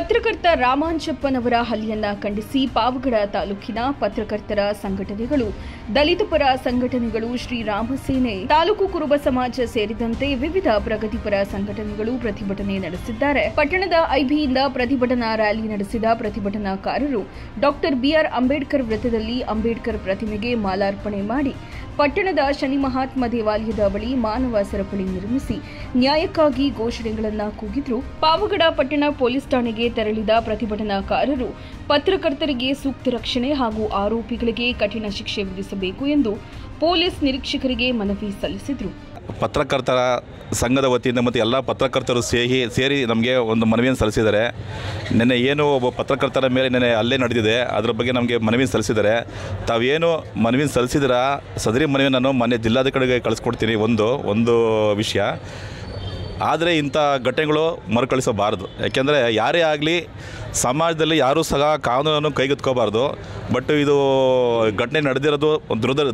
ಪತ್ರಕರ್ತ ರಾಮಾಂಜಪ್ಪನವರ ಹಲ್ಲೆಯನ್ನ ಖಂಡಿಸಿ ಪಾವಗಡ ತಾಲೂಕಿನ ಪತ್ರಕರ್ತರ ಸಂಘಟನೆಗಳು, ದಲಿತ ಪರ ಸಂಘಟನೆಗಳು, ಶ್ರೀರಾಮ ಸೇನೆ, ತಾಲೂಕು ಕುರುಬ ಸಮಾಜ ಸೇರಿದಂತೆ ವಿವಿಧ ಪ್ರಗತಿಪರ ಸಂಘಟನೆಗಳು ಪ್ರತಿಭಟನೆ ನಡೆಸಿದ್ದಾರೆ. ಪಟ್ಟಣದ ಐಬಿಯಿಂದ ಪ್ರತಿಭಟನಾ ರ್ಯಾಲಿ ನಡೆಸಿದ ಪ್ರತಿಭಟನಾಕಾರರು ಡಾಕ್ಟರ್ ಬಿಆರ್ ಅಂಬೇಡ್ಕರ್ ವೃತ್ತದಲ್ಲಿ ಅಂಬೇಡ್ಕರ್ ಪ್ರತಿಮೆಗೆ ಮಾಲಾರ್ಪಣೆ ಮಾಡಿ ಪಟ್ಟಣದ ಶನಿ ಮಹಾತ್ಮ ದೇವಾಲಯದ ಬಳಿ ಮಾನವ ಸರಪಳಿ ನಿರ್ಮಿಸಿ ನ್ಯಾಯಕ್ಕಾಗಿ ಘೋಷಣೆಗಳನ್ನು ಕೂಗಿದ್ರು. ಪಾವಗಡ ಪಟ್ಟಣ ಪೊಲೀಸ್ ಠಾಣೆಗೆ ತೆರಳಿದ ಪ್ರತಿಭಟನಾಕಾರರು ಪತ್ರಕರ್ತರಿಗೆ ಸೂಕ್ತ ರಕ್ಷಣೆ ಹಾಗೂ ಆರೋಪಿಗಳಿಗೆ ಕಠಿಣ ಶಿಕ್ಷೆ ವಿಧಿಸಬೇಕು ಎಂದು ಪೊಲೀಸ್ ನಿರೀಕ್ಷಕರಿಗೆ ಮನವಿ ಸಲ್ಲಿಸಿದರು. ಪತ್ರಕರ್ತರ ಸಂಘದ ವತಿಯಿಂದ ಮತ್ತು ಎಲ್ಲ ಪತ್ರಕರ್ತರು ಸೇರಿ ನಮಗೆ ಒಂದು ಮನವಿಯನ್ನು ಸಲ್ಲಿಸಿದ್ದಾರೆ. ನಿನ್ನೆ ಏನು ಒಬ್ಬ ಪತ್ರಕರ್ತರ ಮೇಲೆ ನಿನ್ನೆ ಹಲ್ಲೆ ನಡೆದಿದೆ, ಅದರ ಬಗ್ಗೆ ನಮಗೆ ಮನವಿ ಸಲ್ಲಿಸಿದ್ದಾರೆ. ತಾವೇನು ಮನವಿ ಸಲ್ಲಿಸಿದ್ರ ಸದರಿ ಮನವಿ ನಾನು ಮೊನ್ನೆ ಜಿಲ್ಲಾಧಿಕಾರಿಗೆ ಕಳಿಸ್ಕೊಡ್ತೀನಿ. ಒಂದು ವಿಷಯ ಆದರೆ ಇಂಥ ಘಟನೆಗಳು ಮರುಕಳಿಸಬಾರ್ದು. ಯಾಕೆಂದರೆ ಯಾರೇ ಆಗಲಿ ಸಮಾಜದಲ್ಲಿ ಯಾರೂ ಸಹ ಕಾನೂನನ್ನು ಕೈಗೆತ್ಕೋಬಾರ್ದು. ಬಟ್ ಇದು ಘಟನೆ ನಡೆದಿರೋದು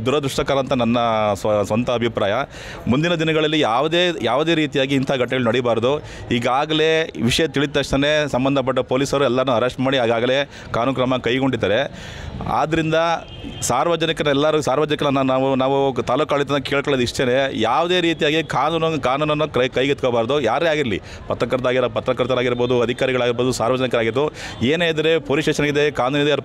ದುರದೃಷ್ಟಕರ ಅಂತ ನನ್ನ ಸ್ವಂತ ಅಭಿಪ್ರಾಯ. ಮುಂದಿನ ದಿನಗಳಲ್ಲಿ ಯಾವುದೇ ರೀತಿಯಾಗಿ ಇಂಥ ಘಟನೆಗಳು ನಡೀಬಾರ್ದು. ಈಗಾಗಲೇ ವಿಷಯ ತಿಳಿದ ತಕ್ಷಣ ಸಂಬಂಧಪಟ್ಟ ಪೊಲೀಸರು ಎಲ್ಲರೂ ಅರೆಸ್ಟ್ ಮಾಡಿ ಆಗಾಗಲೇ ಕಾನೂನು ಕ್ರಮ ಕೈಗೊಂಡಿದ್ದಾರೆ. ಆದ್ದರಿಂದ ಸಾರ್ವಜನಿಕರನ್ನ ನಾವು ತಾಲೂಕು ಆಡಳಿತ ಕೇಳ್ಕೊಳ್ಳೋದು ಇಷ್ಟೇ, ಯಾವುದೇ ರೀತಿಯಾಗಿ ಕಾನೂನನ್ನು ಕೈಗೆತ್ಕೋಬಾರ್ದು. ಯಾರೇ ಆಗಿರಲಿ, ಪತ್ರಕರ್ತರಾಗಿರ್ಬೋದು, ಅಧಿಕಾರಿಗಳಾಗಿರ್ಬೋದು, ಸಾರ್ವಜನಿಕರಾಗಿರ್ಬೋದು, ಏನೇ ಇದ್ದರೆ ಪೊಲೀಸ್ ಸ್ಟೇಷನ್ ಇದೆ, ಕಾನೂನಿದೆ, ಅವ್ರ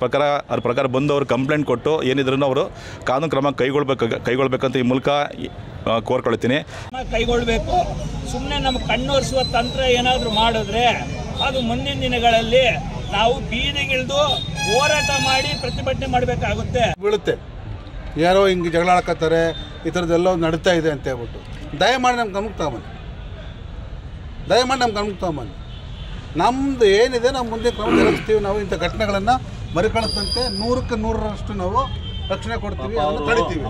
ಪ್ರಕಾರ ಬಂದು ಅವರು ಕಂಪ್ಲೇಂಟ್ ಕೊಟ್ಟು ಏನಿದ್ರೂ ಅವರು ಕಾನೂನು ಕ್ರಮ ಕೈಗೊಳ್ಬೇಕಂತ ಈ ಮೂಲಕ ಕೋರ್ಕೊಳ್ತೀನಿ. ಕೈಗೊಳ್ಳಬೇಕು. ಸುಮ್ಮನೆ ನಮ್ಮ ಕಣ್ಣೊರೆಸುವ ತಂತ್ರ ಏನಾದರೂ ಮಾಡಿದ್ರೆ ಅದು ಮುಂದಿನ ದಿನಗಳಲ್ಲಿ ನಾವು ಬೀದಿಗಿಳಿದು ಹೋರಾಟ ಮಾಡಿ ಪ್ರತಿಭಟನೆ ಮಾಡಬೇಕಾಗುತ್ತೆ. ಬೀಳುತ್ತೆ, ಯಾರೋ ಹಿಂಗೆ ಜಗಳ ಆಡ್ಕೊತಾರೆ, ಈ ಥರದ್ದೆಲ್ಲ ನಡೀತಾ ಇದೆ ಅಂತ ಹೇಳ್ಬಿಟ್ಟು ದಯಮಾಡಿ ನಮ್ಮ ಗಮನಕ್ಕೆ ತಗೊಂಬನ್ನಿ. ನಮ್ಮದು ಏನಿದೆ ನಾವು ಮುಂದೆ ಕ್ರಮ ಜರುಗಿಸ್ತೀವಿ. ನಾವು ಇಂಥ ಘಟನೆಗಳನ್ನು ಮರುಕಳಿಸದಂತೆ 100% ನಾವು ರಕ್ಷಣೆ ಕೊಡ್ತೀವಿ, ಅದನ್ನು ತಡಿತೀವಿ.